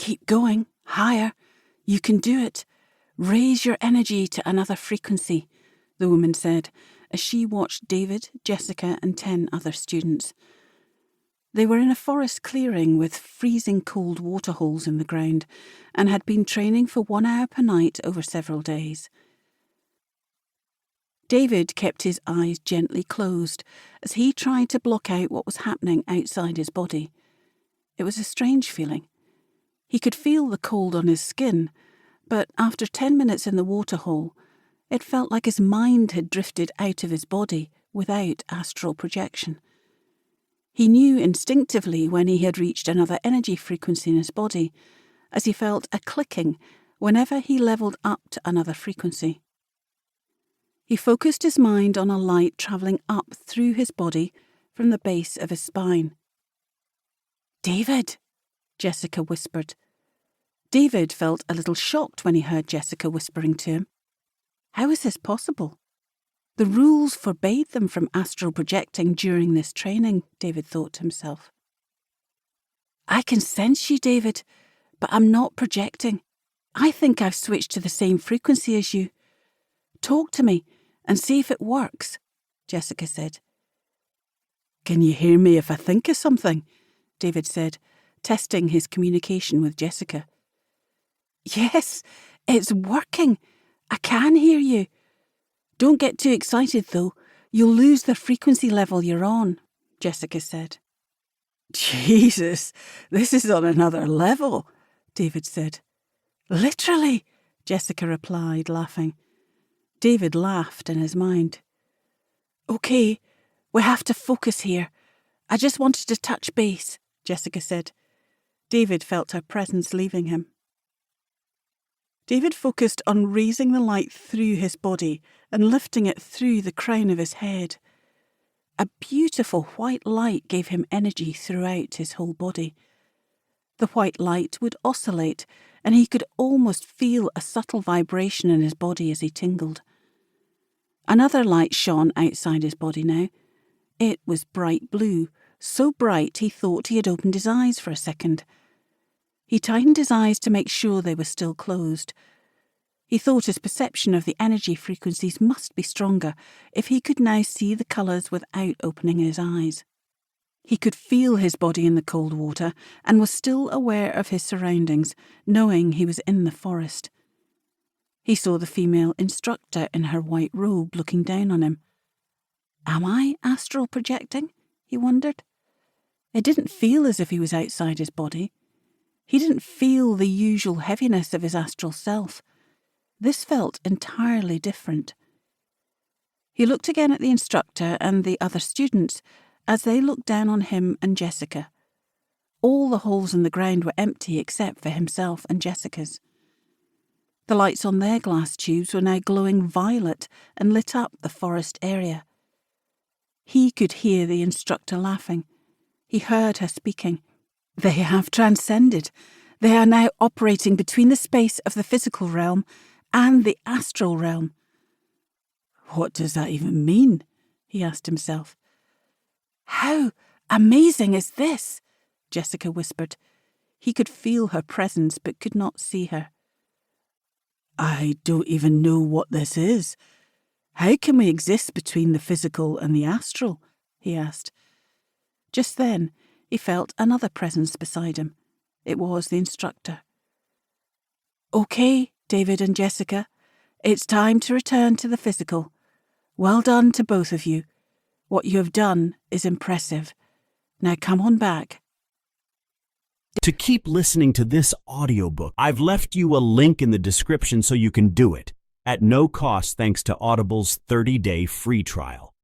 Keep going, higher. You can do it. Raise your energy to another frequency, the woman said, as she watched David, Jessica, and 10 other students. They were in a forest clearing with freezing cold waterholes in the ground and had been training for 1 hour per night over several days. David kept his eyes gently closed as he tried to block out what was happening outside his body. It was a strange feeling. He could feel the cold on his skin, but after 10 minutes in the waterhole, it felt like his mind had drifted out of his body without astral projection. He knew instinctively when he had reached another energy frequency in his body, as he felt a clicking whenever he levelled up to another frequency. He focused his mind on a light travelling up through his body from the base of his spine. "David," Jessica whispered. David felt a little shocked when he heard Jessica whispering to him. How is this possible? The rules forbade them from astral projecting during this training, David thought to himself. "I can sense you, David, but I'm not projecting. I think I've switched to the same frequency as you. Talk to me and see if it works," Jessica said. "Can you hear me if I think of something?" David said, testing his communication with Jessica. "Yes, it's working. I can hear you. Don't get too excited, though. You'll lose the frequency level you're on," Jessica said. "Jesus, this is on another level," David said. "Literally," Jessica replied, laughing. David laughed in his mind. "Okay, we have to focus here. I just wanted to touch base," Jessica said. David felt her presence leaving him. David focused on raising the light through his body and lifting it through the crown of his head. A beautiful white light gave him energy throughout his whole body. The white light would oscillate, and he could almost feel a subtle vibration in his body as he tingled. Another light shone outside his body now. It was bright blue, so bright he thought he had opened his eyes for a second. He tightened his eyes to make sure they were still closed. He thought his perception of the energy frequencies must be stronger if he could now see the colours without opening his eyes. He could feel his body in the cold water and was still aware of his surroundings, knowing he was in the forest. He saw the female instructor in her white robe looking down on him. Am I astral projecting? He wondered. It didn't feel as if he was outside his body. He didn't feel the usual heaviness of his astral self. This felt entirely different. He looked again at the instructor and the other students as they looked down on him and Jessica. All the holes in the ground were empty except for himself and Jessica's. The lights on their glass tubes were now glowing violet and lit up the forest area. He could hear the instructor laughing. He heard her speaking. They have transcended. They are now operating between the space of the physical realm and the astral realm. What does that even mean? He asked himself. How amazing is this? Jessica whispered. He could feel her presence but could not see her. I don't even know what this is. How can we exist between the physical and the astral? He asked. Just then, he felt another presence beside him. It was the instructor. Okay, David and Jessica, it's time to return to the physical. Well done to both of you. What you have done is impressive. Now come on back. To keep listening to this audiobook, I've left you a link in the description so you can do it, at no cost thanks to Audible's 30-day free trial.